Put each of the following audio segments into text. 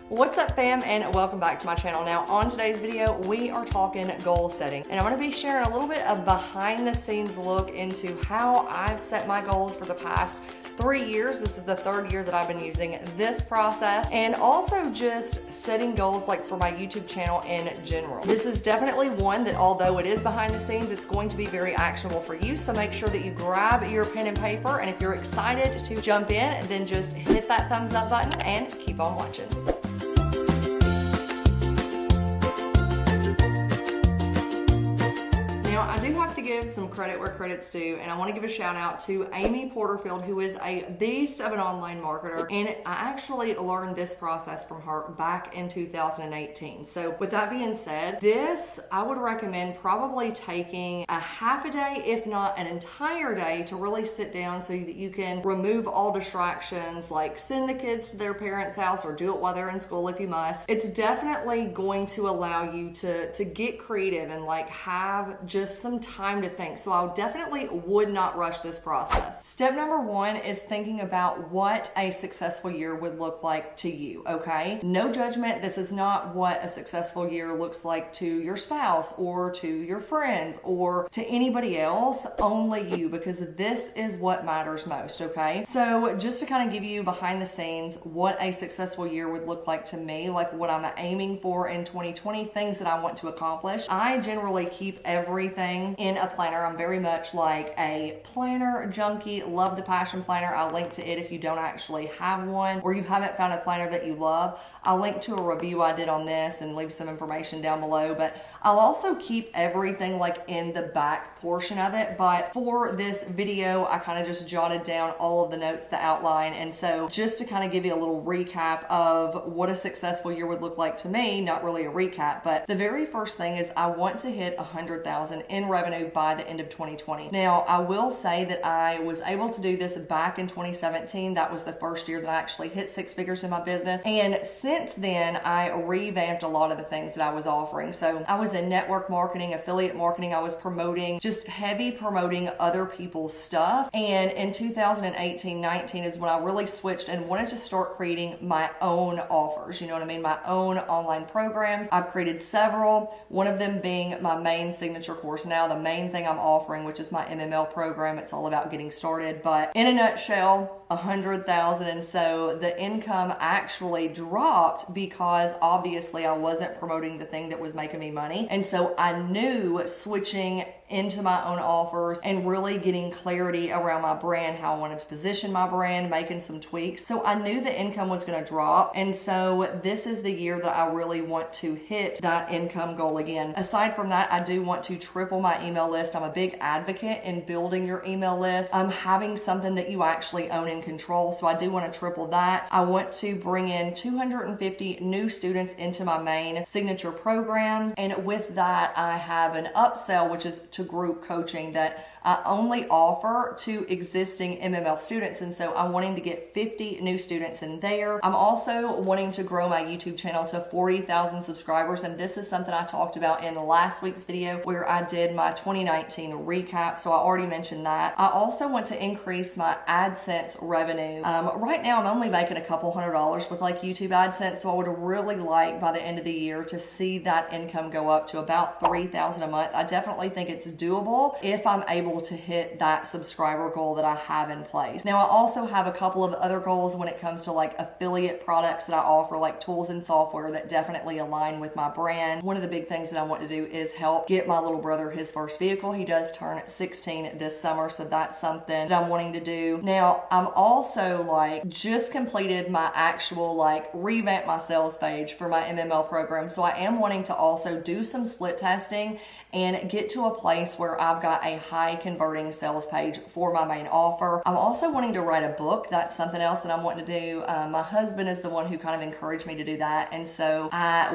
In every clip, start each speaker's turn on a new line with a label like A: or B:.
A: What's up, fam, and welcome back to my channel. Now, on today's video, we are talking goal setting, and I'm going to be sharing a little bit of behind the scenes look into how I've set my goals for the past 3 years. This is the third year that I've been using this process, and also just setting goals like for my YouTube channel in general. This is definitely one that, although it is behind the scenes, it's going to be very actionable for you. So make sure that you grab your pen and paper, and if you're excited to jump in, then just hit that thumbs up button and keep on watching. Now, I do have to give some credit where credit's due, and I want to give a shout out to Amy Porterfield, who is a beast of an online marketer, and I actually learned this process from her back in 2018. So with that being said, this I would recommend probably taking a half a day, if not an entire day, to really sit down so that you can remove all distractions, like send the kids to their parents' house or do it while they're in school if you must. It's definitely going to allow you to get creative and like have just some time to think. So I definitely would not rush this process. Step number one is thinking about what a successful year would look like to you, okay? No judgment. This is not what a successful year looks like to your spouse or to your friends or to anybody else, only you, because this is what matters most, okay? So just to kind of give you behind the scenes what a successful year would look like to me, like what I'm aiming for in 2020, things that I want to accomplish. I generally keep everything in a planner. I'm very much like a planner junkie. Love the passion planner. I'll link to it if you don't actually have one or you haven't found a planner that you love. I'll link to a review I did on this and leave some information down below, but I'll also keep everything like in the back portion of it. But for this video, I kind of just jotted down all of the notes, the outline. And so just to kind of give you a little recap of what a successful year would look like to me, not really a recap, but the very first thing is I want to hit 100,000 in revenue by the end of 2020. Now, I will say that I was able to do this back in 2017. That was the first year that I actually hit 6 figures in my business. And since then, I revamped a lot of the things that I was offering. So I was in network marketing, affiliate marketing. I was promoting, just heavy promoting other people's stuff. And in 2018-19 is when I really switched and wanted to start creating my own offers. You know what I mean? My own online programs. I've created several, one of them being my main signature course now, the main thing I'm offering, which is my MML program. It's all about getting started, but in a nutshell, 100,000. And so the income actually dropped because obviously I wasn't promoting the thing that was making me money. And so I knew switching into my own offers and really getting clarity around my brand, how I wanted to position my brand, making some tweaks. So I knew the income was going to drop. And so this is the year that I really want to hit that income goal again. Aside from that, I do want to triple my email list. I'm a big advocate in building your email list. I'm having something that you actually own and control. So I do want to triple that. I want to bring in 250 new students into my main signature program. And with that, I have an upsell, which is to group coaching that I only offer to existing MML students. And so I'm wanting to get 50 new students in there. I'm also wanting to grow my YouTube channel to 40,000 subscribers. And this is something I talked about in last week's video where I did my 2019 recap. So I already mentioned that. I also want to increase my AdSense revenue. Right now I'm only making a couple $100 with like YouTube AdSense. So I would really like by the end of the year to see that income go up to about 3,000 a month. I definitely think it's doable if I'm able to hit that subscriber goal that I have in place. Now, I also have a couple of other goals when it comes to like affiliate products that I offer, like tools and software that definitely align with my brand. One of the big things that I want to do is help get my little brother his first vehicle. He does turn 16 this summer, so that's something that I'm wanting to do. Now, I'm also like just completed my actual like revamp my sales page for my MML program. So I am wanting to also do some split testing and get to a place where I've got a high converting sales page for my main offer. I'm also wanting to write a book. That's something else that I'm wanting to do. My husband is the one who kind of encouraged me to do that. And so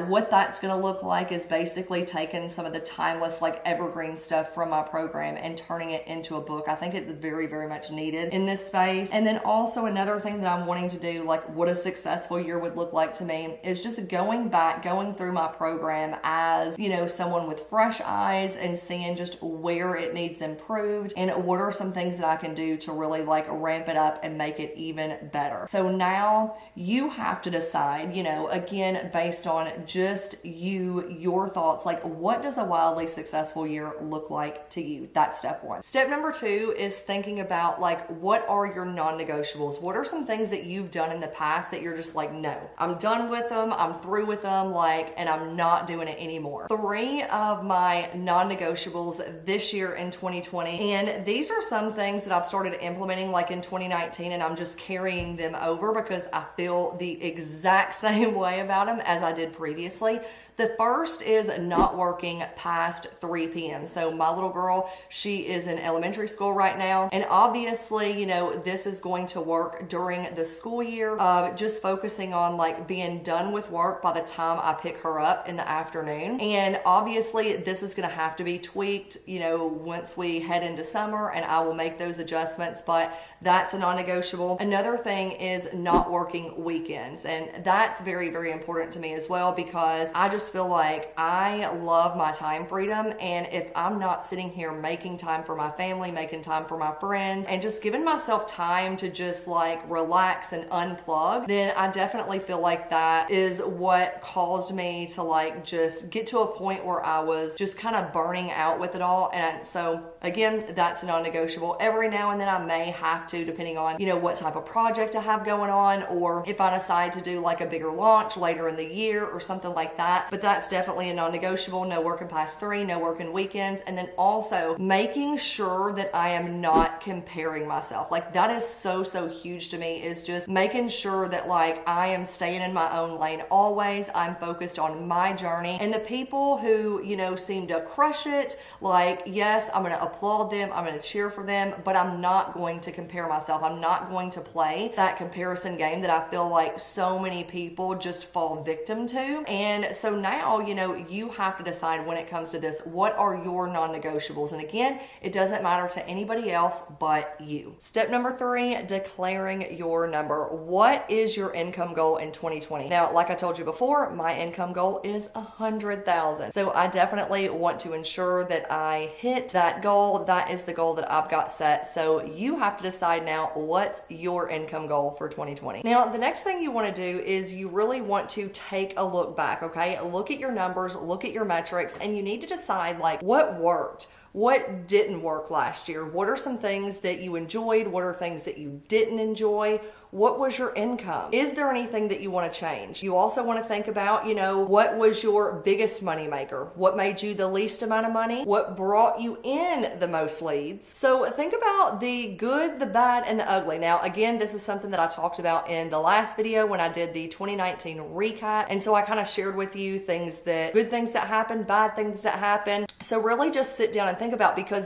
A: what that's going to look like is basically taking some of the timeless, like evergreen stuff from my program and turning it into a book. I think it's very, very much needed in this space. And then also another thing that I'm wanting to do, like what a successful year would look like to me, is just going through my program as, you know, someone with fresh eyes and seeing just just where it needs improved and what are some things that I can do to really like ramp it up and make it even better. So now you have to decide, again, based on just your thoughts, like what does a wildly successful year look like to you? That's step one. Step number two is thinking about like, what are your non-negotiables? What are some things that you've done in the past that you're just like, no, I'm done with them, I'm through with them, and I'm not doing it anymore. 3 of my non-negotiables this year in 2020, and these are some things that I've started implementing like in 2019, and I'm just carrying them over because I feel the exact same way about them as I did previously. The first is not working past 3 p.m. So my little girl, she is in elementary school right now. And obviously, this is going to work during the school year of just focusing on like being done with work by the time I pick her up in the afternoon. And obviously this is going to have to be tweaked, once we head into summer, and I will make those adjustments, but that's a non-negotiable. Another thing is not working weekends. And that's very, very important to me as well, because I just feel like I love my time freedom, and if I'm not sitting here making time for my family, making time for my friends, and just giving myself time to just like relax and unplug, then I definitely feel like that is what caused me to like just get to a point where I was just kind of burning out with it all. And so again, that's a non-negotiable. Every now and then I may have to, depending on what type of project I have going on, or if I decide to do like a bigger launch later in the year or something like that. But that's definitely a non-negotiable. No working past 3, no working weekends. And then also making sure that I am not comparing myself. Like that is so huge to me, is just making sure that like I am staying in my own lane always. I'm focused on my journey, and the people who, seem to crush it, like, yes, I'm going to applaud them. I'm going to cheer for them, but I'm not going to compare myself. I'm not going to play that comparison game that I feel like so many people just fall victim to. And so now, you have to decide when it comes to this, what are your non-negotiables? And again, it doesn't matter to anybody else but you. Step number 3, declaring your number. What is your income goal in 2020? Now, like I told you before, my income goal is $100,000. So I definitely want to ensure that I hit that goal. That is the goal that I've got set. So you have to decide now, what's your income goal for 2020? Now, the next thing you want to do is you really want to take a look back, okay? Look at your numbers, look at your metrics, and you need to decide like what worked. What didn't work last year? What are some things that you enjoyed? What are things that you didn't enjoy? What was your income? Is there anything that you want to change? You also want to think about, what was your biggest money maker? What made you the least amount of money? What brought you in the most leads? So think about the good, the bad, and the ugly. Now, again, this is something that I talked about in the last video when I did the 2019 recap. And so I kind of shared with you good things that happened, bad things that happened. So really just sit down and think about, because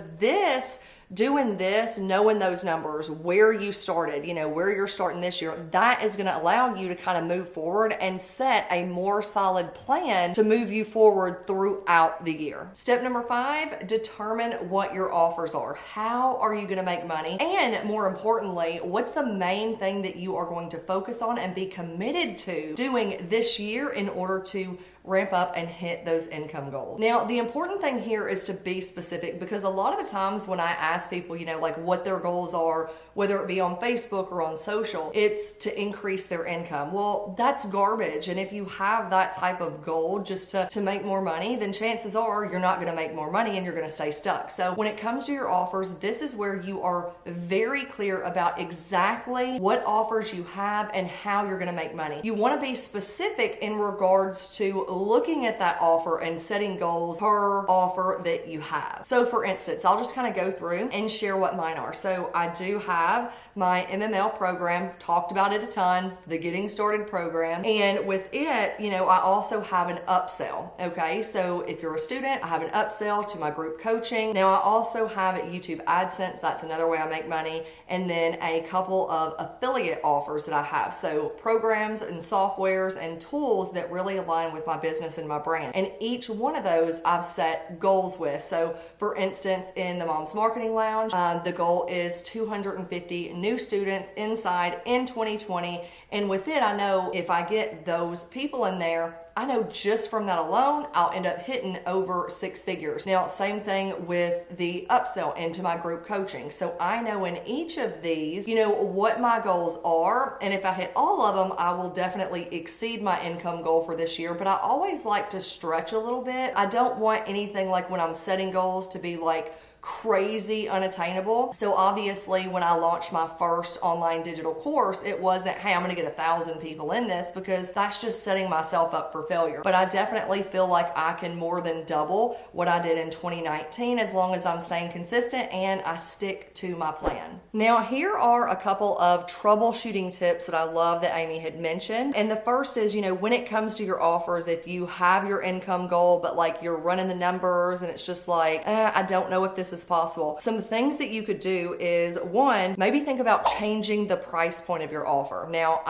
A: doing this, knowing those numbers, where you started, where you're starting this year, that is going to allow you to kind of move forward and set a more solid plan to move you forward throughout the year. Step number 5, determine what your offers are. How are you going to make money? And more importantly, what's the main thing that you are going to focus on and be committed to doing this year in order to ramp up and hit those income goals? Now, the important thing here is to be specific, because a lot of the times when I ask people, like what their goals are, whether it be on Facebook or on social, it's to increase their income. Well, that's garbage. And if you have that type of goal just to make more money, then chances are you're not going to make more money and you're going to stay stuck. So when it comes to your offers, this is where you are very clear about exactly what offers you have and how you're going to make money. You want to be specific in regards to looking at that offer and setting goals per offer that you have. So for instance, I'll just kind of go through and share what mine are. So I do have my MML program, talked about it a ton, the Getting Started program. And with it, I also have an upsell. Okay. So if you're a student, I have an upsell to my group coaching. Now I also have YouTube AdSense. That's another way I make money. And then a couple of affiliate offers that I have. So programs and softwares and tools that really align with my business and my brand. And each one of those I've set goals with. So for instance, in the Mom's Marketing Lounge, the goal is 250 new students inside in 2020. And with it, I know if I get those people in there, I know just from that alone, I'll end up hitting over 6 figures. Now, same thing with the upsell into my group coaching. So I know in each of these, what my goals are. And if I hit all of them, I will definitely exceed my income goal for this year. But I always like to stretch a little bit. I don't want anything like when I'm setting goals to be like crazy unattainable. So obviously when I launched my first online digital course, it wasn't, hey, I'm going to get 1,000 people in this, because that's just setting myself up for failure. But I definitely feel like I can more than double what I did in 2019 as long as I'm staying consistent and I stick to my plan. Now, here are a couple of troubleshooting tips that I love that Amy had mentioned. And the first is, when it comes to your offers, if you have your income goal, but like you're running the numbers and it's just like, I don't know if this is possible. Some things that you could do is, one, maybe think about changing the price point of your offer. Now,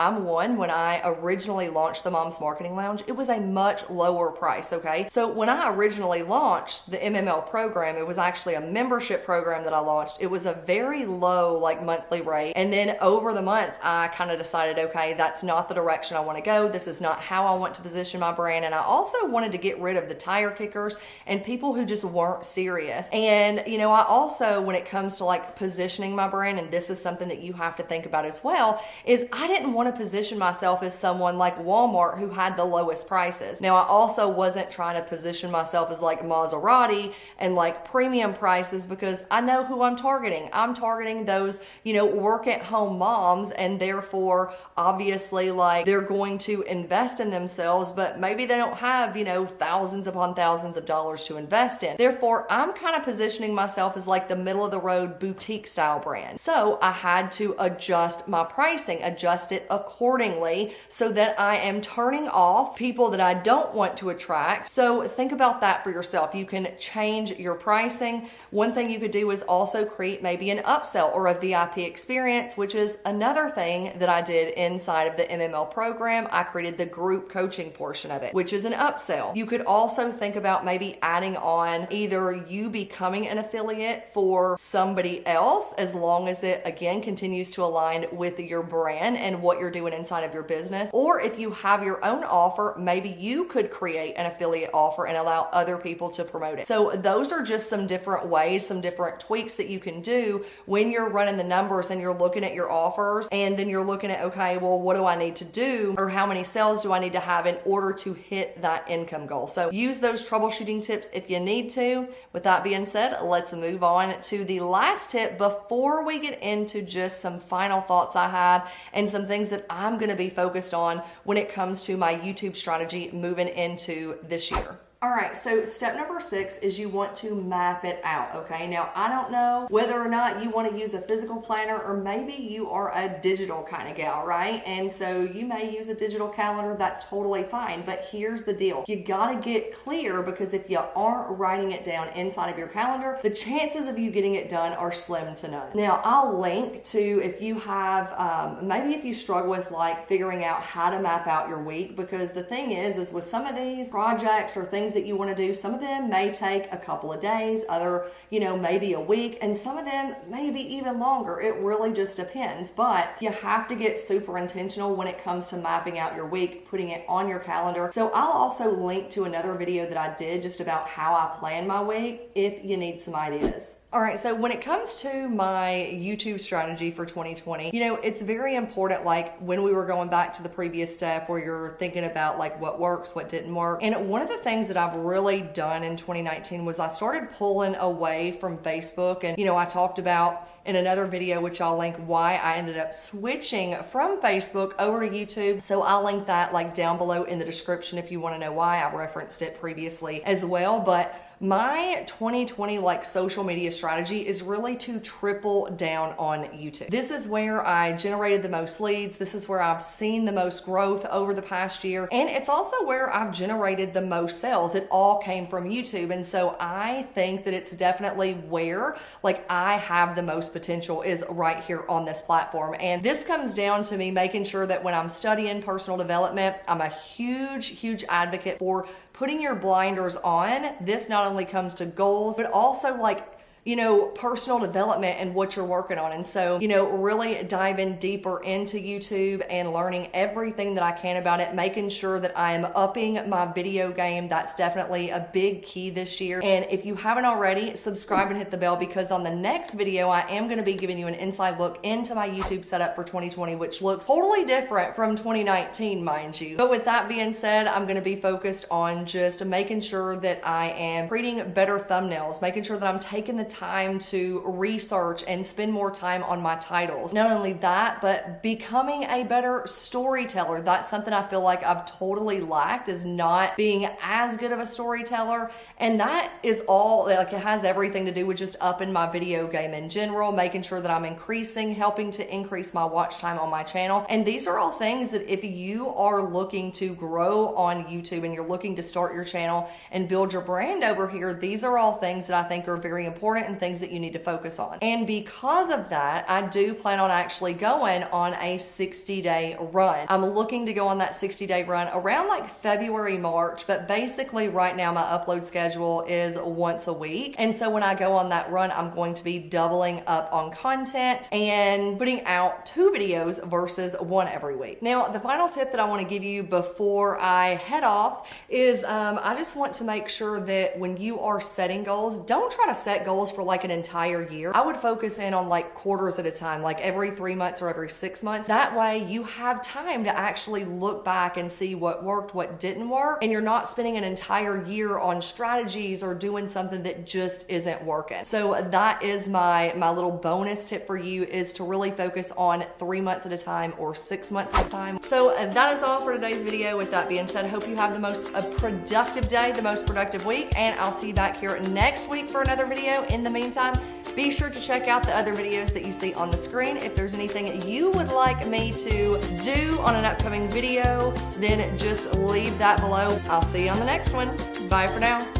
A: when I originally launched the Moms Marketing Lounge, it was a much lower price, okay? So when I originally launched the MML program, it was actually a membership program that I launched. It was a very low monthly rate. And then over the months, I kind of decided, okay, that's not the direction I want to go. This is not how I want to position my brand. And I also wanted to get rid of the tire kickers and people who just weren't serious. And I also, when it comes to positioning my brand, and this is something that you have to think about as well, is I didn't want to position myself as someone like Walmart who had the lowest prices. Now, I also wasn't trying to position myself as like Maserati and premium prices, because I know who I'm targeting. I'm targeting those, work at home moms, and therefore obviously they're going to invest in themselves, but maybe they don't have, thousands upon thousands of dollars to invest in. Therefore, I'm kind of positioning myself as the middle of the road boutique style brand. So I had to adjust my pricing, adjust it accordingly, so that I am turning off people that I don't want to attract. So think about that for yourself. You can change your pricing. One thing you could do is also create maybe an upsell or a VIP experience, which is another thing that I did inside of the MML program. I created the group coaching portion of it, which is an upsell. You could also think about maybe adding on either you becoming an affiliate for somebody else, as long as it again continues to align with your brand and what you're doing inside of your business. Or if you have your own offer, maybe you could create an affiliate offer and allow other people to promote it. So those are just some different ways, some different tweaks that you can do when you're running the numbers and you're looking at your offers, and then you're looking at, okay, well, what do I need to do, or how many sales do I need to have in order to hit that income goal? So use those troubleshooting tips if you need to. With that being said, let's move on to the last tip before we get into just some final thoughts I have and some things that I'm going to be focused on when it comes to my YouTube strategy moving into this year. All right, so step number 6 is you want to map it out, okay? Now, I don't know whether or not you want to use a physical planner, or maybe you are a digital kind of gal, right? And so you may use a digital calendar, that's totally fine. But here's the deal. You gotta get clear, because if you aren't writing it down inside of your calendar, the chances of you getting it done are slim to none. Now, I'll link to, if you have, maybe if you struggle with figuring out how to map out your week, because the thing is with some of these projects or things that you want to do, some of them may take a couple of days, other, maybe a week, and some of them maybe even longer. It really just depends. But you have to get super intentional when it comes to mapping out your week, putting it on your calendar. So I'll also link to another video that I did just about how I plan my week if you need some ideas. All right, so when it comes to my YouTube strategy for 2020, it's very important, when we were going back to the previous step where you're thinking about what works, what didn't work. And one of the things that I've really done in 2019 was I started pulling away from Facebook. And, I talked about in another video, which I'll link, why I ended up switching from Facebook over to YouTube. So I'll link that down below in the description if you want to know why. I referenced it previously as well. But my 2020 social media strategy is really to triple down on YouTube. This is where I generated the most leads. This is where I've seen the most growth over the past year. And it's also where I've generated the most sales. It all came from YouTube. And so I think that it's definitely where I have the most potential, is right here on this platform. And this comes down to me making sure that when I'm studying personal development, I'm a huge advocate for putting your blinders on. This not only comes to goals, but also personal development and what you're working on. And so, really diving deeper into YouTube and learning everything that I can about it, making sure that I am upping my video game. That's definitely a big key this year. And if you haven't already, subscribe and hit the bell, because on the next video, I am going to be giving you an inside look into my YouTube setup for 2020, which looks totally different from 2019, mind you. But with that being said, I'm going to be focused on just making sure that I am creating better thumbnails, making sure that I'm taking the time to research and spend more time on my titles. Not only that, but becoming a better storyteller. That's something I feel like I've totally lacked, is not being as good of a storyteller. And that is all, like, it has everything to do with just upping my video game in general, making sure that I'm helping to increase my watch time on my channel. And these are all things that if you are looking to grow on YouTube and you're looking to start your channel and build your brand over here, these are all things that I think are very important and things that you need to focus on. And because of that, I do plan on actually going on a 60-day run. I'm looking to go on that 60-day run around like February, March, but basically right now my upload schedule is once a week. And so when I go on that run, I'm going to be doubling up on content and putting out 2 videos versus 1 every week. Now, the final tip that I want to give you before I head off is I just want to make sure that when you are setting goals, don't try to set goals for like an entire year. I would focus in on like quarters at a time, like every 3 months or every 6 months. That way you have time to actually look back and see what worked, what didn't work, and you're not spending an entire year on strategies or doing something that just isn't working. So that is my little bonus tip for you, is to really focus on 3 months at a time or 6 months at a time. So that is all for today's video. With that being said, I hope you have the most productive day, the most productive week, and I'll see you back here next week for another video. In the meantime, be sure to check out the other videos that you see on the screen. If there's anything you would like me to do on an upcoming video, then just leave that below. I'll see you on the next one. Bye for now.